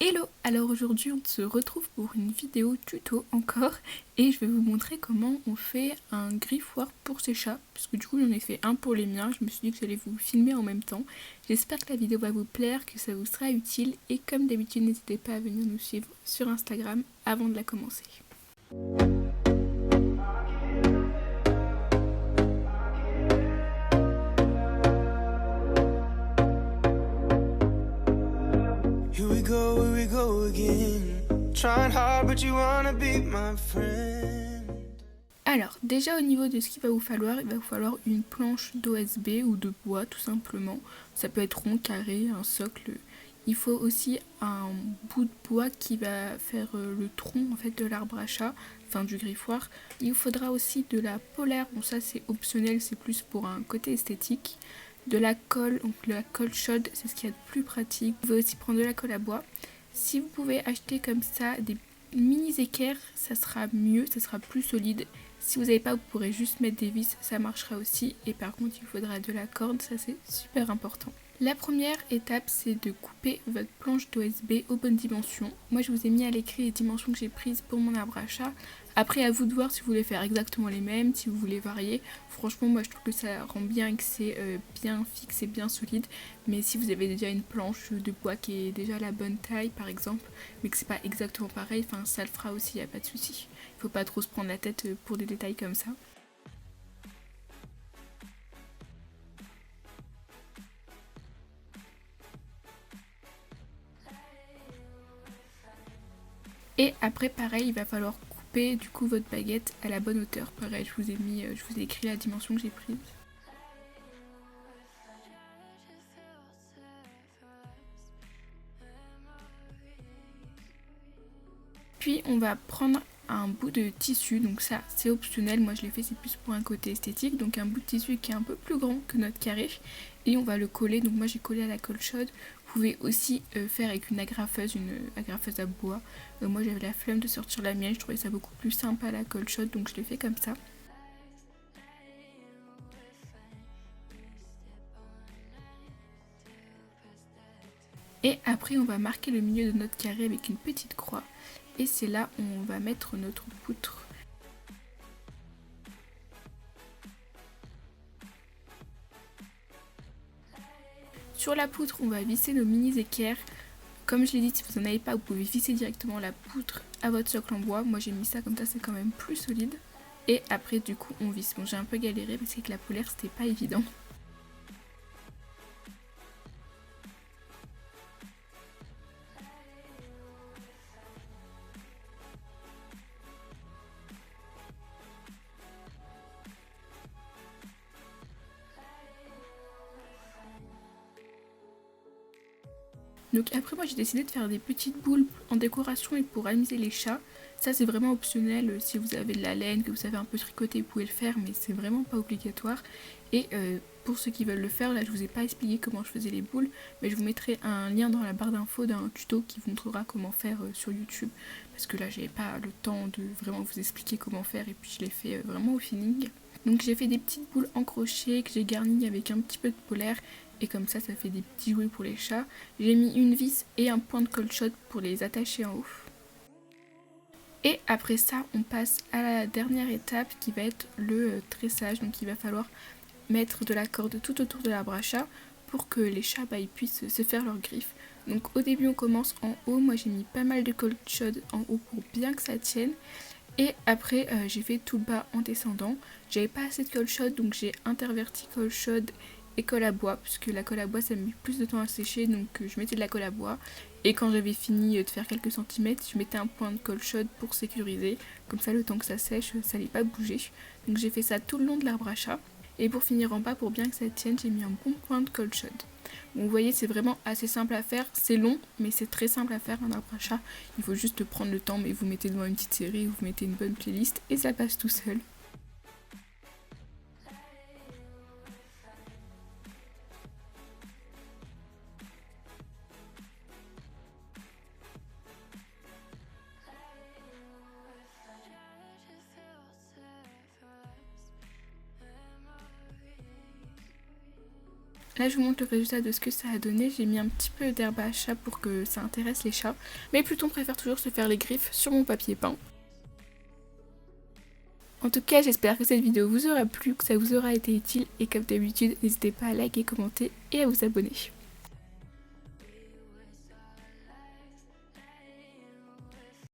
Hello! Alors aujourd'hui on se retrouve pour une vidéo tuto encore et je vais vous montrer comment on fait un griffoir pour ses chats parce que du coup j'en ai fait un pour les miens, je me suis dit que j'allais vous filmer en même temps. J'espère que la vidéo va vous plaire, que ça vous sera utile et comme d'habitude n'hésitez pas à venir nous suivre sur Instagram avant de la commencer. Here we go again. Trying hard but you wanna be my friend. Alors, déjà au niveau de ce qu'il va vous falloir, il va vous falloir une planche d'OSB ou de bois tout simplement. Ça peut être rond, carré, un socle. Il faut aussi un bout de bois qui va faire le tronc en fait de l'arbre à chat, enfin du griffoir. Il vous faudra aussi de la polaire, bon ça c'est optionnel, c'est plus pour un côté esthétique. De la colle, donc de la colle chaude, c'est ce qu'il y a de plus pratique. Vous pouvez aussi prendre de la colle à bois. Si vous pouvez acheter comme ça des mini équerres, ça sera mieux, ça sera plus solide. Si vous n'avez pas, vous pourrez juste mettre des vis, ça marchera aussi. Et par contre, il faudra de la corde, ça c'est super important. La première étape, c'est de couper votre planche d'OSB aux bonnes dimensions. Moi, je vous ai mis à l'écrit les dimensions que j'ai prises pour mon arbre à chat. Après, à vous de voir si vous voulez faire exactement les mêmes, si vous voulez varier. Franchement, moi, je trouve que ça rend bien et que c'est bien fixe et bien solide. Mais si vous avez déjà une planche de bois qui est déjà la bonne taille, par exemple, mais que c'est pas exactement pareil, enfin, ça le fera aussi, il n'y a pas de souci. Il faut pas trop se prendre la tête pour des détails comme ça. Et après pareil, il va falloir couper du coup votre baguette à la bonne hauteur. Pareil, je vous ai écrit la dimension que j'ai prise. Puis on va prendre un bout de tissu, donc ça c'est optionnel, moi je l'ai fait, c'est plus pour un côté esthétique, donc un bout de tissu qui est un peu plus grand que notre carré, et on va le coller, donc moi j'ai collé à la colle chaude. Vous pouvez aussi faire avec une agrafeuse à bois. Moi j'avais la flemme de sortir la mienne, je trouvais ça beaucoup plus sympa à la colle chaude, donc je l'ai fait comme ça. Et après on va marquer le milieu de notre carré avec une petite croix. Et c'est là où on va mettre notre poutre. Sur la poutre, on va visser nos mini équerres. Comme je l'ai dit, si vous n'en avez pas, vous pouvez visser directement la poutre à votre socle en bois. Moi j'ai mis ça comme ça, c'est quand même plus solide. Et après du coup on visse. Bon, j'ai un peu galéré parce que la polaire c'était pas évident. Donc après moi j'ai décidé de faire des petites boules en décoration et pour amuser les chats. Ça c'est vraiment optionnel, si vous avez de la laine, que vous savez un peu tricoter, vous pouvez le faire, mais c'est vraiment pas obligatoire. Et pour ceux qui veulent le faire, là je vous ai pas expliqué comment je faisais les boules, mais je vous mettrai un lien dans la barre d'infos d'un tuto qui vous montrera comment faire sur YouTube. Parce que là j'avais pas le temps de vraiment vous expliquer comment faire et puis je l'ai fait vraiment au feeling. Donc j'ai fait des petites boules en crochet que j'ai garnies avec un petit peu de polaire. Et comme ça, ça fait des petits jouets pour les chats. J'ai mis une vis et un point de colle chaude pour les attacher en haut. Et après ça, on passe à la dernière étape qui va être le tressage. Donc il va falloir mettre de la corde tout autour de l'arbre à chat pour que les chats ils puissent se faire leurs griffes. Donc au début, on commence en haut. Moi, j'ai mis pas mal de colle chaude en haut pour bien que ça tienne. Et après, j'ai fait tout le bas en descendant. J'avais pas assez de colle chaude, donc j'ai interverti colle chaude et colle à bois, puisque la colle à bois ça met plus de temps à sécher, donc je mettais de la colle à bois. Et quand j'avais fini de faire quelques centimètres, je mettais un point de colle chaude pour sécuriser. Comme ça, le temps que ça sèche, ça n'allait pas bouger. Donc j'ai fait ça tout le long de l'arbre à chat. Et pour finir en bas, pour bien que ça tienne, j'ai mis un bon point de colle chaude. Bon, vous voyez, c'est vraiment assez simple à faire. C'est long, mais c'est très simple à faire un arbre à chat. Il faut juste prendre le temps, mais vous mettez devant une petite série, vous mettez une bonne playlist et ça passe tout seul. Là je vous montre le résultat de ce que ça a donné. J'ai mis un petit peu d'herbe à chat pour que ça intéresse les chats. Mais Pluton préfère toujours se faire les griffes sur mon papier peint. En tout cas, j'espère que cette vidéo vous aura plu, que ça vous aura été utile et comme d'habitude, n'hésitez pas à liker, commenter et à vous abonner.